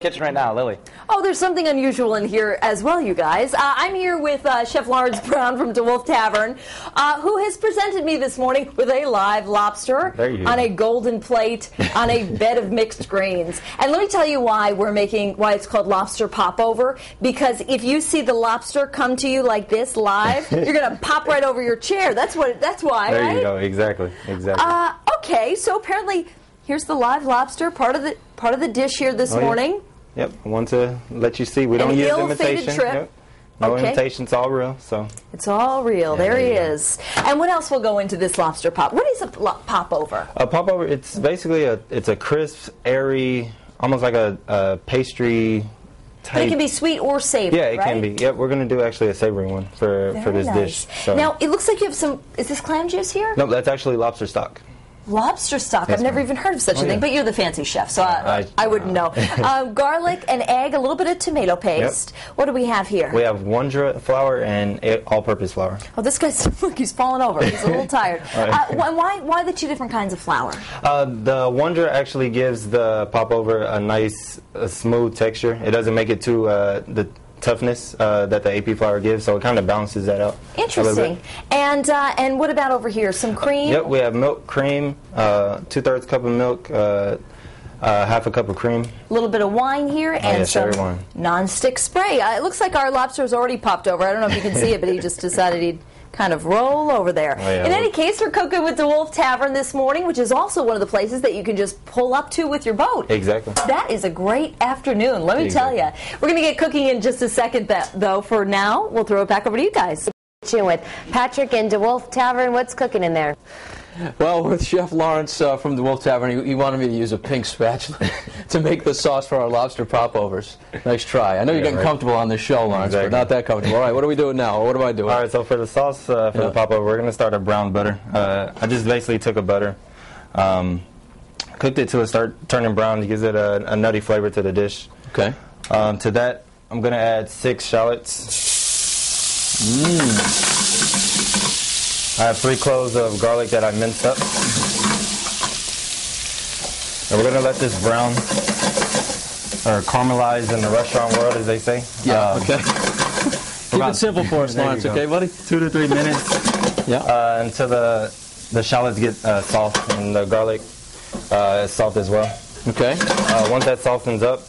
Kitchen right now, Lily. Oh, there's something unusual in here as well, you guys. I'm here with Chef Lawrence Brown from DeWolf Tavern, who has presented me this morning with a live lobster on a golden plate on a bed of mixed grains. And let me tell you why it's called Lobster Popover. Because if you see the lobster come to you like this live, you're going to pop right over your chair. That's why, There right? you go. Exactly. Okay, so apparently here's the live lobster, part of the dish here this morning. Yep, I want to let you see. We don't use imitation. Trip. Yep. No imitation, it's all real. So it's all real. Yeah, there he is. And what else will go into this lobster pop? What is a popover? A popover, it's basically a crisp, airy, almost like a pastry type. But it can be sweet or savory, yeah, it can be. Yep, we're going to do actually a savory one for this dish. So. Now, it looks like you have some, is this clam juice here? No, that's actually lobster stock. Lobster stock. I've never even heard of such a thing, but you're the fancy chef, so I wouldn't know. Garlic and egg, a little bit of tomato paste. Yep. What do we have here? We have Wondra flour and all-purpose flour. Oh, this guy's, look, he's falling over. He's a little tired. Why the two different kinds of flour? The Wondra actually gives the popover a nice, smooth texture. It doesn't make it too, the toughness that the AP flour gives, so it kind of balances that out. Interesting. And what about over here? Some cream? Yep, we have milk, cream, 2/3 cup of milk, half a cup of cream. A little bit of wine here, and some non-stick spray. It looks like our lobster's already popped over. I don't know if you can see it, but he just decided he'd kind of roll over there. In any case, we're cooking with DeWolf Tavern this morning, which is also one of the places that you can just pull up to with your boat. Exactly. That is a great afternoon, let me tell you. We're going to get cooking in just a second, though. For now, we'll throw it back over to you guys. With Patrick and DeWolf Tavern, what's cooking in there? Well, with Chef Lawrence from DeWolf Tavern, he wanted me to use a pink spatula to make the sauce for our lobster popovers. Nice try. I know you're getting comfortable on this show, Lawrence, but not that comfortable. All right, what are we doing now? What am I doing? All right, so for the sauce for the popover, we're going to start a brown butter. I just basically took a butter, cooked it till it started turning brown. It gives it a nutty flavor to the dish. Okay. To that, I'm going to add 6 shallots. I have 3 cloves of garlic that I minced up. And we're going to let this brown, or caramelize in the restaurant world, as they say. Yeah, okay. Keep it simple for us, Lawrence, okay, buddy? 2 to 3 minutes. Until the shallots get soft and the garlic is soft as well. Okay. Once that softens up,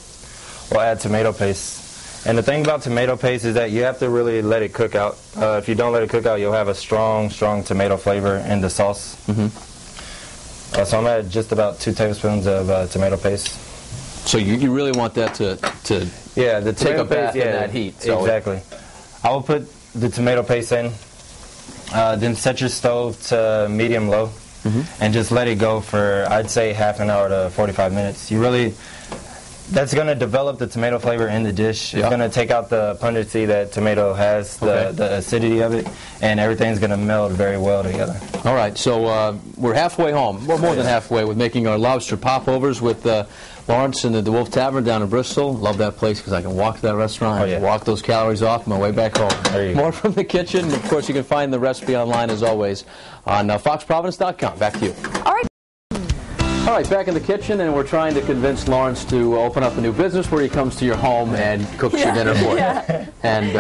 we'll add tomato paste. And the thing about tomato paste is that you have to really let it cook out. If you don't let it cook out, you'll have a strong tomato flavor in the sauce. So I'm going to add just about 2 tablespoons of tomato paste. So you really want that to take a bath in that heat. So exactly. I will put the tomato paste in, then set your stove to medium-low, and just let it go for, I'd say, half an hour to 45 minutes. That's going to develop the tomato flavor in the dish. It's going to take out the pungency that tomato has, the acidity of it, and everything's going to meld very well together. All right, so we're halfway home. We're more than halfway with making our lobster popovers with Lawrence and the DeWolf Tavern down in Bristol. Love that place because I can walk to that restaurant, I can walk those calories off on my way back home. More from the kitchen. Of course, you can find the recipe online, as always, on foxprovidence.com. Back to you. All right. All right, back in the kitchen, and we're trying to convince Lawrence to open up a new business where he comes to your home and cooks your dinner for you. And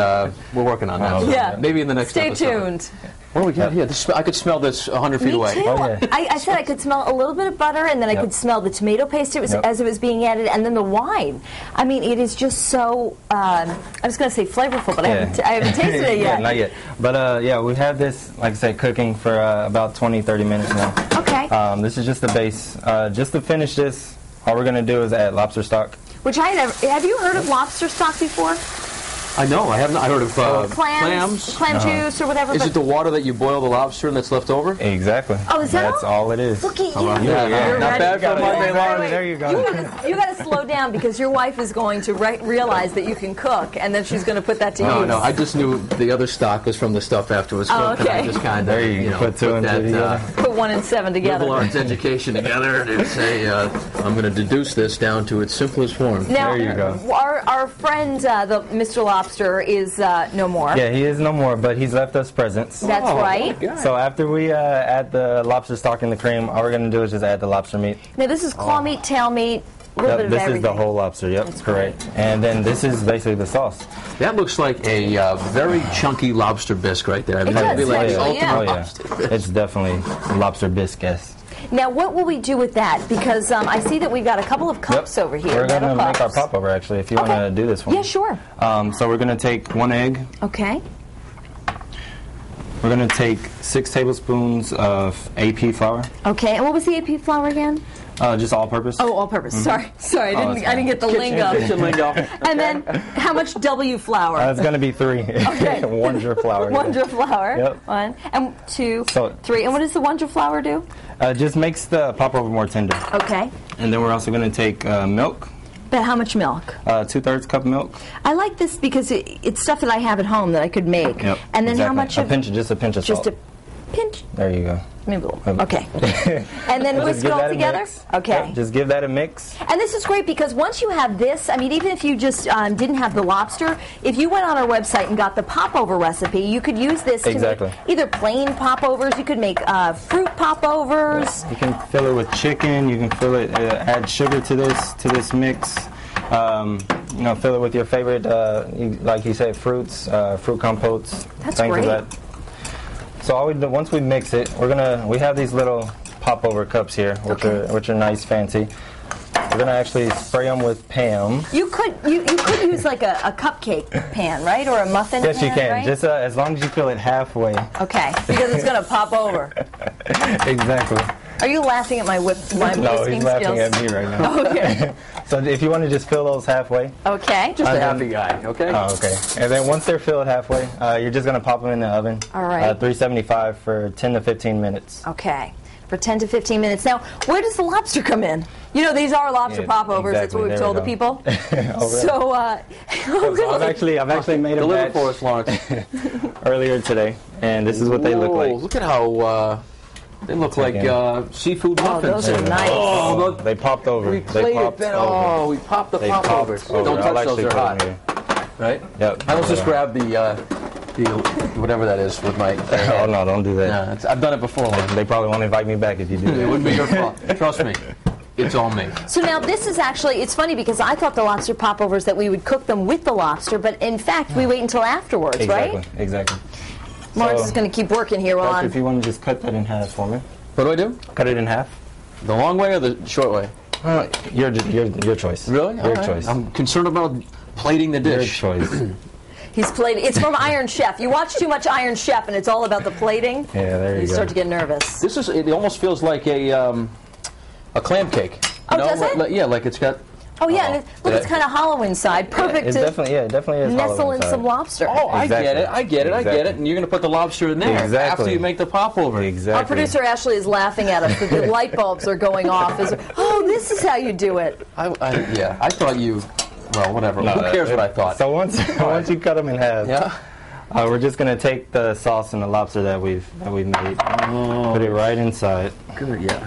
we're working on that. So maybe in the next episode. Stay tuned. What do we got here? I could smell this 100 feet away. Me too. I said I could smell a little bit of butter, and then I could smell the tomato paste as it was being added, and then the wine. I mean, it is just so, I was going to say flavorful, but I haven't tasted it yet. Not yet. But, we have this, like I said, cooking for about 20, 30 minutes now. Okay. This is just the base. Just to finish this, all we're going to do is add lobster stock. Which have you heard of lobster stock before? I know. I haven't. I heard of clams, clam juice, or whatever. Is it the water that you boil the lobster and that's left over? Exactly. Oh, is that That's all it is. Look at you. Not bad for Monday, Lawrence. There you go. You got to slow down because your wife is going to realize that you can cook, and then she's going to put that to use. No. I just knew the other stock was from the stuff afterwards. Oh, okay. And I just kind of put 2 and 2 together. Put 1 and 7 together. Lawrence education together and say, I'm going to deduce this down to its simplest form. Now, there you go. Our friend, the Mr. Lobster, is no more. Yeah, he is no more, but he's left us presents. That's right. So after we add the lobster stock in the cream, all we're going to do is just add the lobster meat. Now, this is claw meat, tail meat. A little bit of this everything. is the whole lobster. Yep, That's correct. great. And then this is basically the sauce. That looks like a very chunky lobster bisque right there. I mean, It that'd be does, like the actually, ultimate Oh yeah, lobster. it's definitely lobster bisque. Now, what will we do with that? Because I see that we've got a couple of cups over here. We're going to metal make our cups. popover, actually, if you want to do this one. Yeah, sure. So we're going to take 1 egg. Okay. We're going to take 6 tablespoons of AP flour. Okay, and what was the AP flour again? Just all-purpose. Oh, all-purpose. Sorry, I didn't get the lingo. Kitchen lingo. And then, how much W flour? It's going to be 3. Okay. Wonder flour. Wonder flour. Yep. 1 and 2, So- 3. And what does the Wonder flour do? Just makes the popover more tender. Okay. And then we're also going to take milk, But how much milk? 2/3 cup milk. I like this because it's stuff that I have at home that I could make. Yep. And then how exactly. much of Just a pinch of just salt. a pinch? There you go. Maybe a little. Okay. And then Just whisk give it all that a together? mix. Okay. Yep, just give that a mix. And this is great because once you have this, I mean, even if you just didn't have the lobster, if you went on our website and got the popover recipe, you could use this to Exactly. make either plain popovers, you could make fruit popovers. You can fill it with chicken. You can fill it. Add sugar to this mix. Fill it with your favorite, like you said, fruits, fruit compotes. That's things great. Like that. So all we do, once we mix it, we have these little popover cups here, which are nice, fancy. We're gonna actually spray them with Pam. You could use like a cupcake pan, right, or a muffin Yes, pan, you can. right? Just as long as you fill it halfway. Okay, because it's going to pop over. Exactly. Are you laughing at my No, whisking he's laughing skills? at me right now. Okay. So if you want to just fill those halfway. Okay. Just a And happy guy, okay? Oh, okay. And then once they're filled halfway, you're just going to pop them in the oven. All right. 375 for 10 to 15 minutes. Okay. For 10 to 15 minutes. Now, where does the lobster come in? You know, these are lobster Yeah, popovers. That's exactly. what we've There we told the go. people. Oh, really? So, I've actually made a Deliver batch for us, Lawrence. earlier today, and this is what they look Whoa, like. Look at how they look like seafood muffins. those are nice. Oh, look. They popped over. We They played it popped then. over. Oh, we popped the They popovers. popped over. Don't I'll touch those, actually they're put 'em hot. here. Right? Yep. I almost just grab the whatever that is with my Oh no, don't do that. Yeah, I've done it before. They probably won't invite me back if you do It that. wouldn't be your fault. Trust me. It's all me. So now this is actually, it's funny because I thought the lobster popovers that we would cook them with the lobster, but in fact we wait until afterwards, Exactly. right? Exactly. Lawrence So, is going to keep working here while Josh, I'm... if you want to just cut that in half for me. What do I do? Cut it in half. The long way or the short way? Your choice. Really? Your All right. choice. I'm concerned about plating the Your dish. choice. He's played. It's from Iron Chef. You watch too much Iron Chef, and it's all about the plating. Yeah, there you You go. start to get nervous. This is. It almost feels like a clam cake. Oh, does it? Yeah, like it's got. Oh yeah, and look, it's Yeah. kind of hollow inside. Perfect It to definitely is. nestle hollow in inside. some lobster. Oh, I Exactly. get it. I get it. I get Exactly. it. And you're going to put the lobster in there Exactly. after you make the popover. Exactly. Our producer Ashley is laughing at us that the light bulbs are going off. Oh, this is how you do it. Yeah, I thought you. Well, whatever. No, Who cares what I thought? So once you cut them in half, Yeah. we're just gonna take the sauce and the lobster that we've made, put it right inside. Good. Yeah.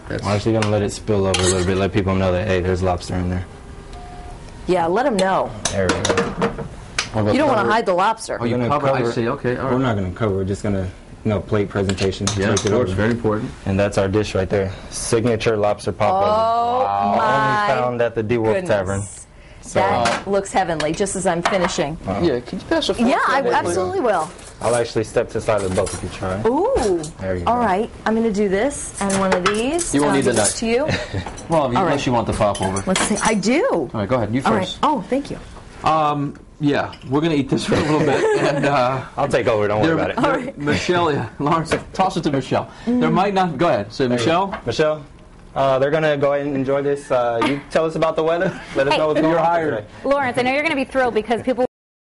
That's, I'm actually gonna let it spill over a little bit, let people know that hey, there's lobster in there. Yeah, let them know. There we go. You don't want to hide the lobster. Oh, you We're gonna cover. I cover- see. Okay. All We're right. not gonna cover. We're just gonna plate presentation. Yeah, Take of it course. over. Very important. And that's our dish right there. Signature lobster popover. Oh my Only found at the DeWolf goodness. Tavern. So That looks heavenly, just as I'm finishing. Yeah. Can you pass a fork? Yeah, I there, please? absolutely will. I'll actually step to the side of the both if you try. Ooh. There you All go. right, I'm going to do this and one of these. You won't and I'll need the give this knife. to you. Well, All unless right. you want the popover. Let's see. I do. All right. Go ahead. You All right. first. Oh, thank you. Yeah, we're gonna eat this for a little bit, and I'll take over. Don't worry about it. All right. Michelle, yeah, Lawrence, toss it to Michelle. There might not. Go ahead. So Michelle, Michelle, they're gonna go ahead and enjoy this. You tell us about the weather. Let us know what's going on. you're hired. today. Lawrence, I know you're going to be thrilled because people